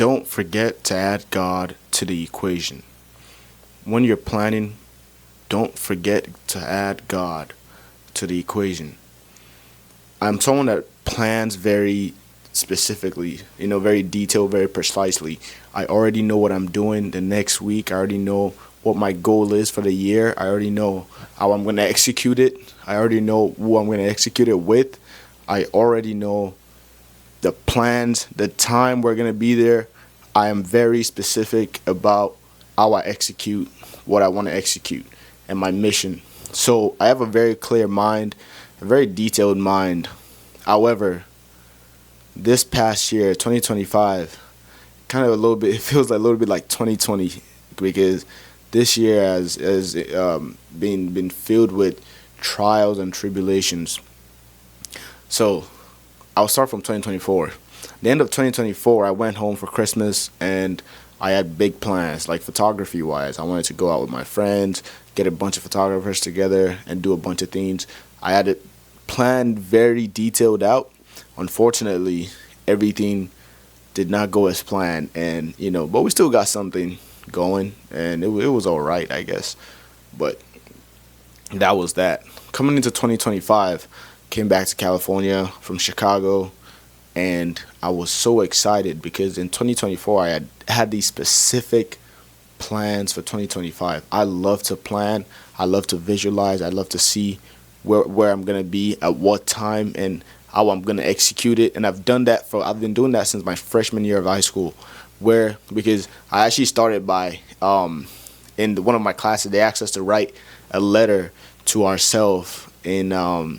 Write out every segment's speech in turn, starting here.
Don't forget to add God to the equation. When you're planning, don't forget to add God to the equation. I'm someone that plans very specifically, very detailed, very precisely. I already know what I'm doing the next week. I already know what my goal is for the year. I already know how I'm going to execute it. I already know who I'm going to execute it with. I already know the plans, the time we're going to be there. I am very specific about how I execute what I want to execute and my mission. So I have a very clear mind, a very detailed mind. However, this past year, 2025, kind of a little bit, it feels like a little bit like 2020 because this year has been filled with trials and tribulations. So I'll start from 2024. The end of 2024, I went home for Christmas and I had big plans, like photography wise. I wanted to go out with my friends, get a bunch of photographers together, and do a bunch of things. I had it planned very detailed out. Unfortunately, everything did not go as planned, and but we still got something going, and it was all right, I guess. But that was that. Coming into 2025, came back to California from Chicago, and I was so excited because in 2024 I had these specific plans for 2025. I love to plan. I love to visualize. I love to see where I'm gonna be at what time and how I'm gonna execute it. And I've been doing that since my freshman year of high school, because I actually started by in one of my classes they asked us to write a letter to ourselves in our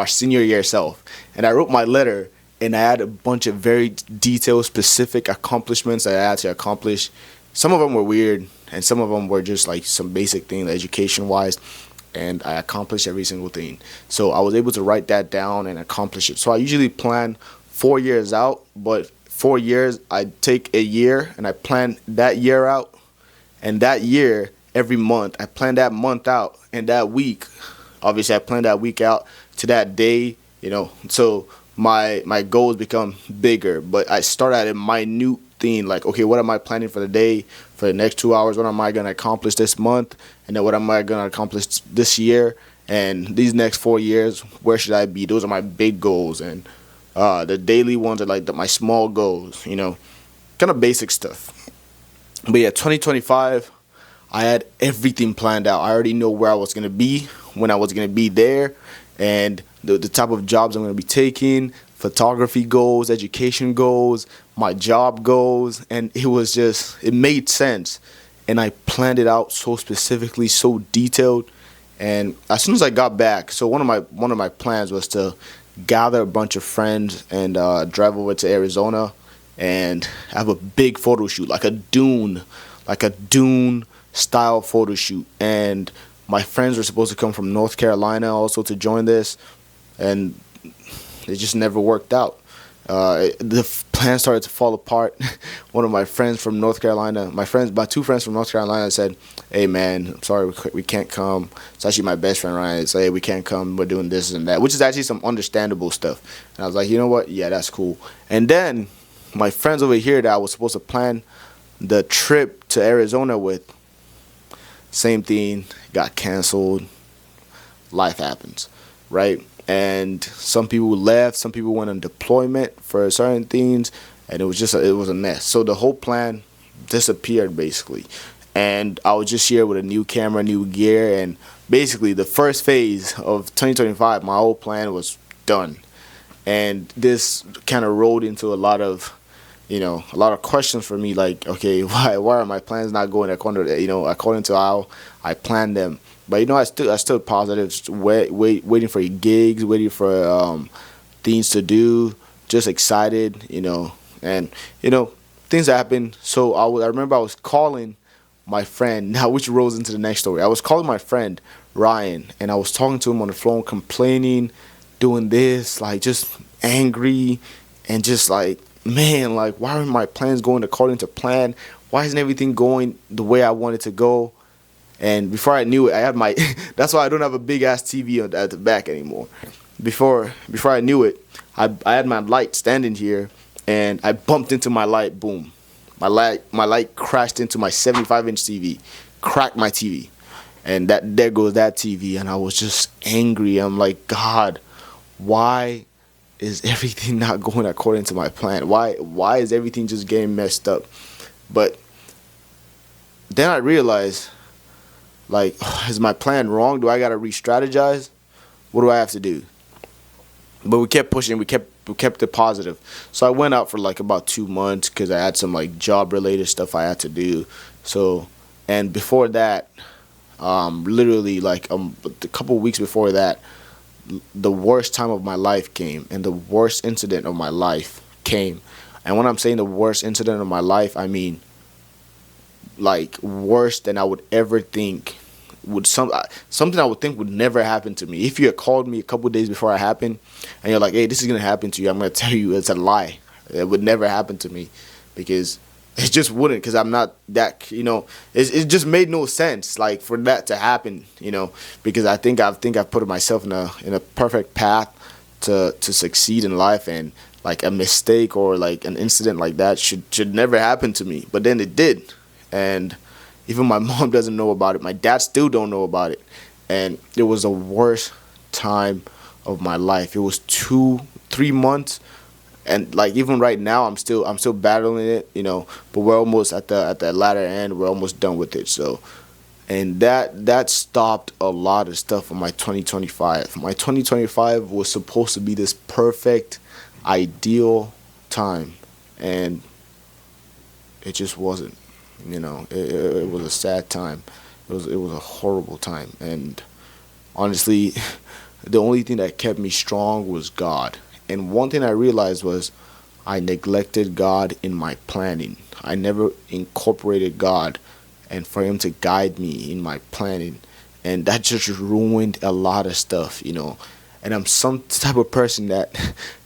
senior year self, and I wrote my letter. And I had a bunch of very detailed, specific accomplishments that I had to accomplish. Some of them were weird, and some of them were just like some basic things, education-wise. And I accomplished every single thing. So I was able to write that down and accomplish it. So I usually plan 4 years out, but 4 years, I take a year and I plan that year out. And that year, every month, I plan that month out. And that week, obviously, I plan that week out to that day, So my goals become bigger, but I start at a minute thing, like, okay, what am I planning for the day, for the next 2 hours? What am I going to accomplish this month? And then what am I going to accomplish this year? And these next 4 years, where should I be? Those are my big goals. And the daily ones are like my small goals, kind of basic stuff. But yeah, 2025, I had everything planned out. I already know where I was going to be, when I was going to be there, and the type of jobs I'm going to be taking, photography goals, education goals, my job goals, and it made sense. And I planned it out so specifically, so detailed. And as soon as I got back, so one of my plans was to gather a bunch of friends and drive over to Arizona and have a big photo shoot, like a dune style photo shoot. And my friends were supposed to come from North Carolina also to join this, and it just never worked out. The plan started to fall apart. One of my friends from North Carolina, my two friends from North Carolina said, "Hey man, I'm sorry we can't come." It's actually my best friend Ryan. Said, "Hey, we can't come. We're doing this and that," which is actually some understandable stuff. And I was like, you know what? Yeah, that's cool. And then my friends over here that I was supposed to plan the trip to Arizona with, same thing, got canceled. Life happens, right? And some people left, some people went on deployment for certain things, and it was a mess. So the whole plan disappeared basically. And I was just here with a new camera, new gear, and basically the first phase of 2025, my whole plan was done. And this kind of rolled into a lot of questions for me, like, okay, why are my plans not going according to how I planned them? But I still positive, waiting for gigs, waiting for things to do, just excited, and things happen. So I remember I was calling my friend, now which rolls into the next story. I was calling my friend Ryan, and I was talking to him on the phone, complaining, doing this, like just angry, and just like, man, like, why aren't my plans going according to plan? Why isn't everything going the way I want it to go? And before I knew it, I had my that's why I don't have a big ass TV at the back anymore. Before I knew it, I had my light standing here, and I bumped into my light. Boom, my light crashed into my 75-inch TV, cracked my TV, and that there goes that TV. And I was just angry. I'm like, God, why is everything not going according to my plan? Why is everything just getting messed up? But then I realized, like, is my plan wrong? Do I gotta re-strategize? What do I have to do? But we kept pushing. We kept it positive. So I went out for like about 2 months because I had some like job related stuff I had to do. So, and before that, literally like a couple weeks before that, the worst time of my life came, and the worst incident of my life came. And when I'm saying the worst incident of my life, I mean like worse than I would ever think would something I would think would never happen to me. If you had called me a couple days before it happened, and you're like, "Hey, this is gonna happen to you," I'm gonna tell you it's a lie. It would never happen to me, because it just wouldn't. Because I'm not that. It just made no sense like for that to happen. Because I've put myself in a perfect path to succeed in life, and like a mistake or like an incident like that should never happen to me. But then it did, and even my mom doesn't know about it. My dad still don't know about it. And it was the worst time of my life. It was 3 months, and like even right now I'm still battling it. But we're almost at the latter end. We're almost done with it. So, and that stopped a lot of stuff in my 2025. My 2025 was supposed to be this perfect, ideal time, and it just wasn't. It was a sad time. It was a horrible time, and honestly, the only thing that kept me strong was God. And one thing I realized was I neglected God in my planning. I never incorporated God, and for Him to guide me in my planning, and that just ruined a lot of stuff. And I'm some type of person that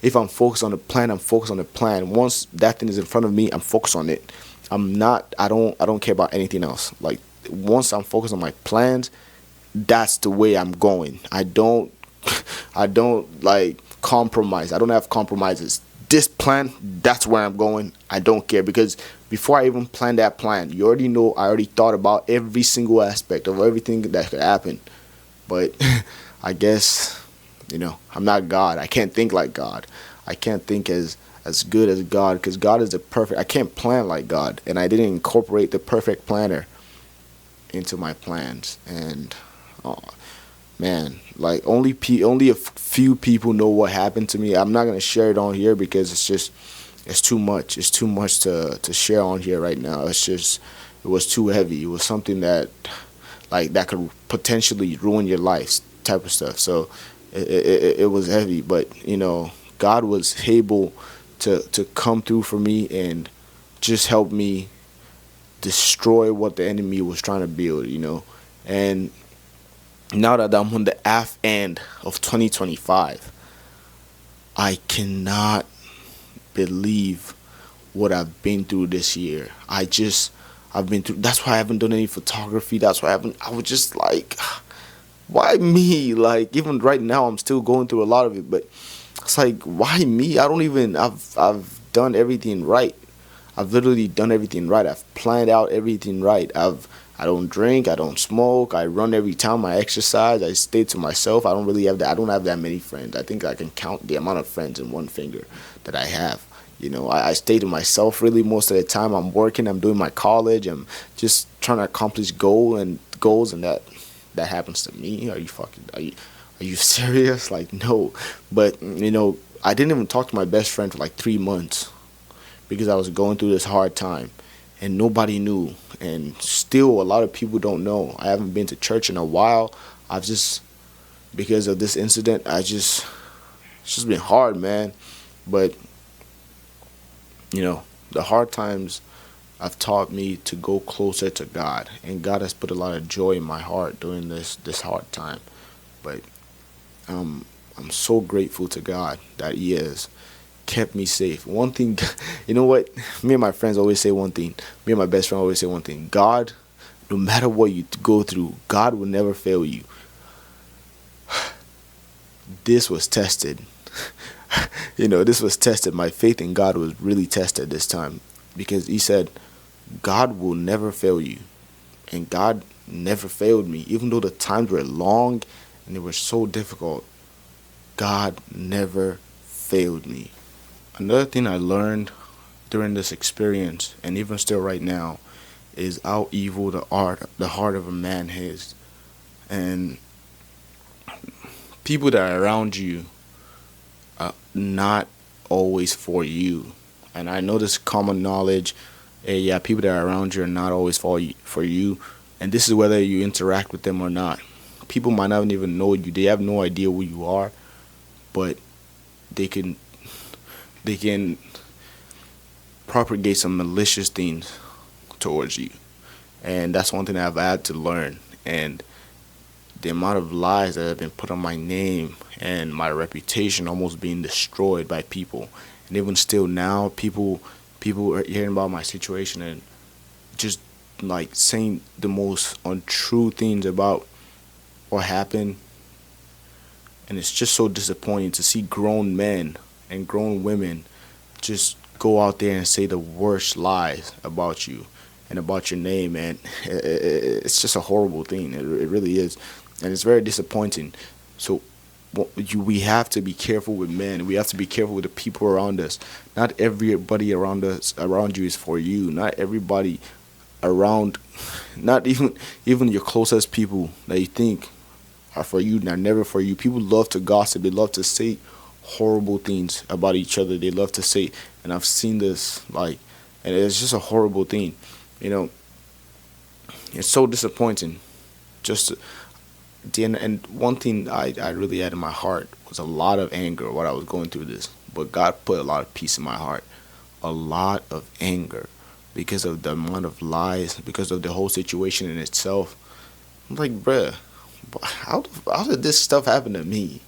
if I'm focused on the plan, I'm focused on the plan. Once that thing is in front of me, I'm focused on it. I'm not. I don't care about anything else. Like once I'm focused on my plans, that's the way I'm going. I don't. I don't like compromise. I don't have compromises. This plan, that's where I'm going. I don't care, because before I even plan that plan, you already know. I already thought about every single aspect of everything that could happen. But I guess I'm not God. I can't think like God. I can't think as good as God, because God is the perfect. I can't plan like God, and I didn't incorporate the perfect planner into my plans. And oh man, like only a few people know what happened to me. I'm not gonna share it on here because it's too much. It's too much to share on here right now. It was too heavy. It was something that could potentially ruin your life, type of stuff. So it was heavy, but God was able to come through for me and just help me destroy what the enemy was trying to build. And now that I'm on the aft end of 2025, I cannot believe what I've been through this year. I've been through. That's why I haven't done any photography. That's why I was just like, why me? Like even right now, I'm still going through a lot of it. But it's like, why me? I've done everything right. I've literally done everything right. I've planned out everything right. I don't drink. I don't smoke. I run every time. I exercise. I stay to myself. I don't really have that. I don't have that many friends. I think I can count the amount of friends in one finger that I have. I stay to myself really most of the time. I'm working. I'm doing my college. I'm just trying to accomplish goals, and that happens to me. Are you serious? Like, no. But I didn't even talk to my best friend for like 3 months because I was going through this hard time, and nobody knew. And still, a lot of people don't know. I haven't been to church in a while. Because of this incident, it's just been hard, man. But the hard times have taught me to go closer to God, and God has put a lot of joy in my heart during this hard time. But I'm so grateful to God that He has kept me safe. One thing, you know what? Me and my friends always say one thing. Me and my best friend always say one thing. God, no matter what you go through, God will never fail you. This was tested. This was tested. My faith in God was really tested this time because He said, God will never fail you. And God never failed me. Even though the times were long and they were so difficult, God never failed me. Another thing I learned during this experience, and even still right now, is how evil the heart of a man is. And people that are around you are not always for you. And I know this common knowledge. Yeah, people that are around you are not always for you, and this is whether you interact with them or not. People might not even know you; they have no idea who you are, but they can they can propagate some malicious things towards you, and that's one thing that I've had to learn. And the amount of lies that have been put on my name and my reputation almost being destroyed by people, and even still now, people are hearing about my situation and just like saying the most untrue things about what happened. And it's just so disappointing to see grown men and grown women just go out there and say the worst lies about you and about your name, and it's just a horrible thing. It really is, and it's very disappointing. So we have to be careful with men. We have to be careful with the people around us. Not everybody around you is for you. Not everybody around, not even your closest people that you think are for you, they're never for you. People love to gossip. They love to say horrible things about each other. They love to say, and I've seen this, and it's just a horrible thing. You know, it's so disappointing. Just and one thing I really had in my heart was a lot of anger while I was going through this. But God put a lot of peace in my heart. A lot of anger because of the amount of lies, because of the whole situation in itself. I'm like, bruh, how did this stuff happen to me?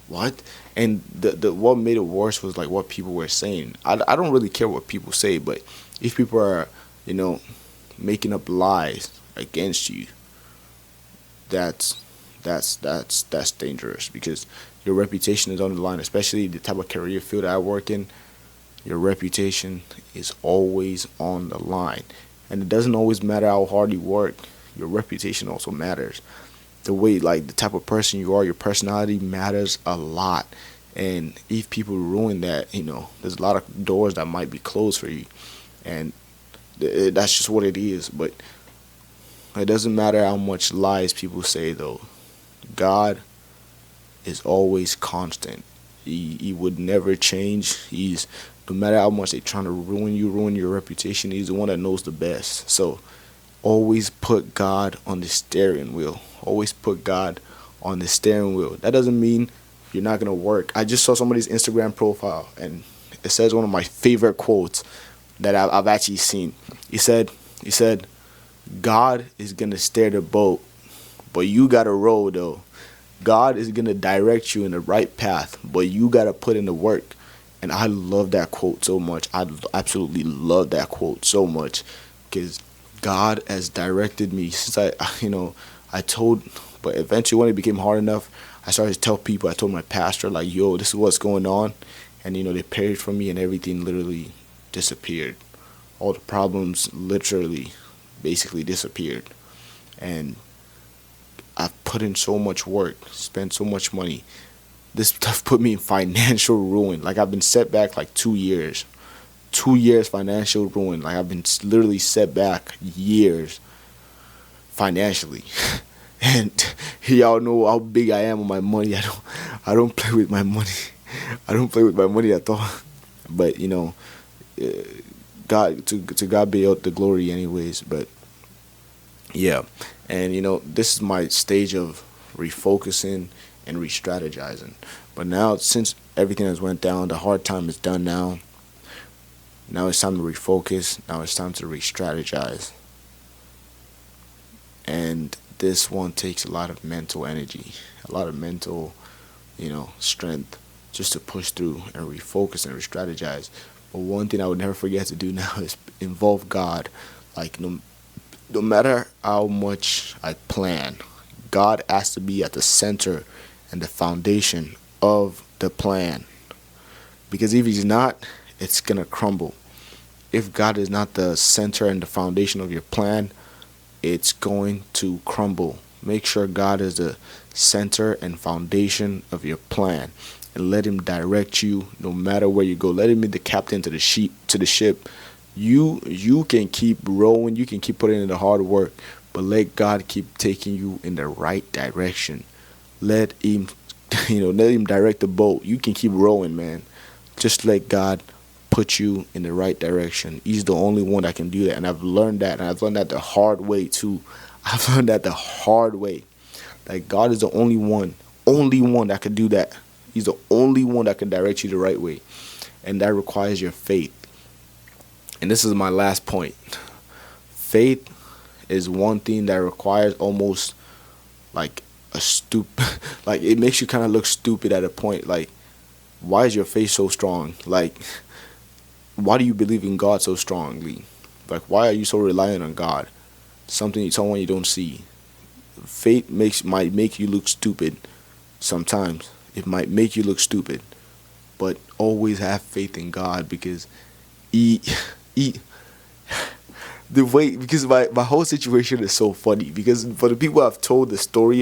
What? And the what made it worse was like what people were saying. I don't really care what people say, but if people are, you know, making up lies against you, that's that's dangerous because your reputation is on the line, especially the type of career field I work in. Your reputation is always on the line. And it doesn't always matter how hard you work. Your reputation also matters. The way, like, the type of person you are, your personality matters a lot. And if people ruin that, there's a lot of doors that might be closed for you. And that's just what it is. But it doesn't matter how much lies people say, though. God is always constant. He would never change. No matter how much they're trying to ruin you, ruin your reputation, he's the one that knows the best. So always put God on the steering wheel. Always put God on the steering wheel. That doesn't mean you're not gonna work. I just saw somebody's Instagram profile, and it says one of my favorite quotes that I've actually seen. He said, God is gonna steer the boat, but you gotta row though. God is gonna direct you in the right path, but you gotta put in the work. And I love that quote so much. I absolutely love that quote so much because God has directed me since I told, but eventually when it became hard enough, I started to tell people. I told my pastor, like, yo, this is what's going on. And, they prayed for me and everything literally disappeared. All the problems literally basically disappeared. And I've put in so much work, spent so much money. This stuff put me in financial ruin. Like, I've been set back like 2 years. 2 years financial ruin. Like, I've been literally set back years financially. And y'all know how big I am on my money. I don't play with my money. I don't play with my money at all. But, God, to God be all the glory anyways. But yeah. And this is my stage of refocusing and re-strategizing. But now, since everything has went down, the hard time is done now. Now it's time to refocus. Now it's time to re-strategize. And this one takes a lot of mental energy, a lot of mental, strength just to push through and refocus and re-strategize. But one thing I would never forget to do now is involve God. Like, no matter how much I plan, God has to be at the center and the foundation of the plan. Because if he's not, it's gonna crumble. If God is not the center and the foundation of your plan, it's going to crumble. Make sure God is the center and foundation of your plan, and let him direct you no matter where you go. Let him be the captain to the ship. You can keep rowing, you can keep putting in the hard work, but let God keep taking you in the right direction. Let him let him direct the boat. You can keep rowing, man. Just let God put you in the right direction. He's the only one that can do that. And I've learned that. And I've learned that the hard way too. I've learned that the hard way. Like, God is the only one that can do that. He's the only one that can direct you the right way. And that requires your faith. And this is my last point. Faith is one thing that requires almost like a stupid, like, it makes you kind of look stupid at a point. Like, why is your faith so strong? Like, why do you believe in God so strongly? Like, why are you so reliant on God? Someone you don't see. Faith might make you look stupid sometimes. It might make you look stupid. But always have faith in God, because he because my whole situation is so funny, because for the people I've told the story,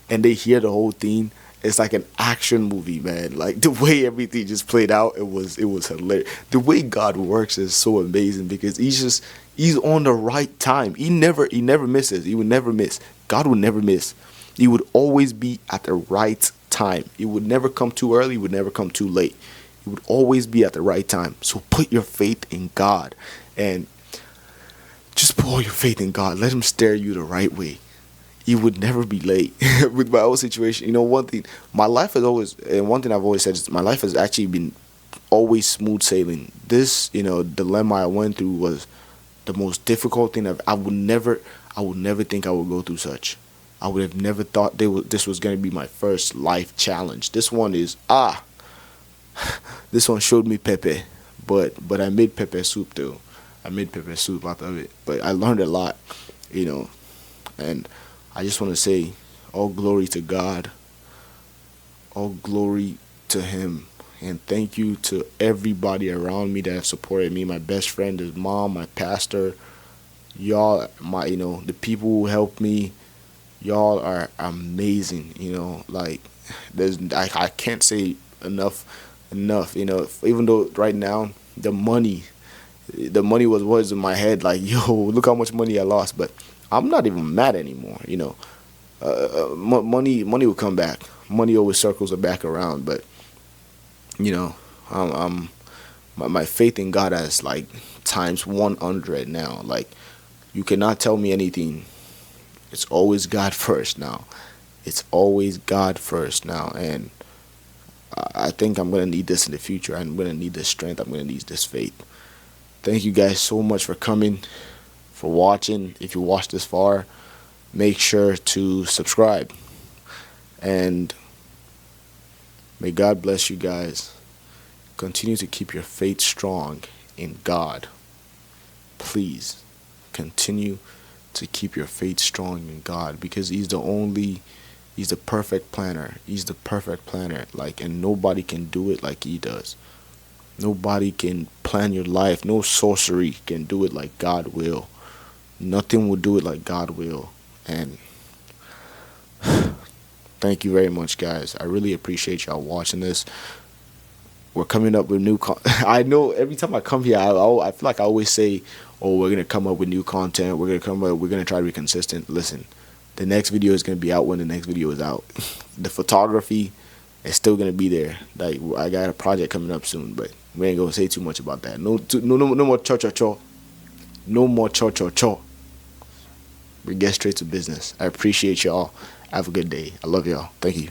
and they hear the whole thing, it's like an action movie, man. Like, the way everything just played out, it was hilarious. The way God works is so amazing, because he's on the right time. He never misses. He would never miss. God would never miss. He would always be at the right time. He would never come too early. He would never come too late. He would always be at the right time. So put your faith in God, and just put all your faith in God. Let him steer you the right way. He would never be late. With my own situation, one thing, my life has always, and one thing I've always said is, my life has actually been always smooth sailing. This, dilemma I went through was the most difficult thing. I would never think I would go through such. I would have never thought this was going to be my first life challenge. This one is, this one showed me Pepe, but I made Pepe soup though. I made Pepe soup out of it. But I learned a lot, and I just want to say, all glory to God, all glory to him, and thank you to everybody around me that have supported me. My best friend, his mom, my pastor, y'all, the people who helped me. Y'all are amazing. Like, I can't say enough. Even though right now the money was in my head, like, yo, look how much money I lost, but I'm not even mad anymore. Money will come back. Money always circles back around. But my faith in God is like times 100 now. Like, you cannot tell me anything. It's always God first now. It's always God first now. And I think I'm going to need this in the future. I'm going to need this strength. I'm going to need this faith. Thank you guys so much for coming, for watching. If you watched this far, make sure to subscribe. And may God bless you guys. Continue to keep your faith strong in God. Please continue to keep your faith strong in God, because he's the perfect planner. He's the perfect planner. Like, and nobody can do it like he does. Nobody can plan your life. No sorcery can do it like God will. Nothing will do it like God will. And thank you very much, guys. I really appreciate y'all watching this. We're coming up with new I know every time I come here, I feel like I always say, oh, we're going to come up with new content. We're going to try to be consistent. Listen, the next video is going to be out when the next video is out. The photography is still going to be there. Like, I got a project coming up soon, but we ain't going to say too much about that. No more cho. No more cho. We get straight to business. I appreciate y'all. Have a good day. I love y'all. Thank you.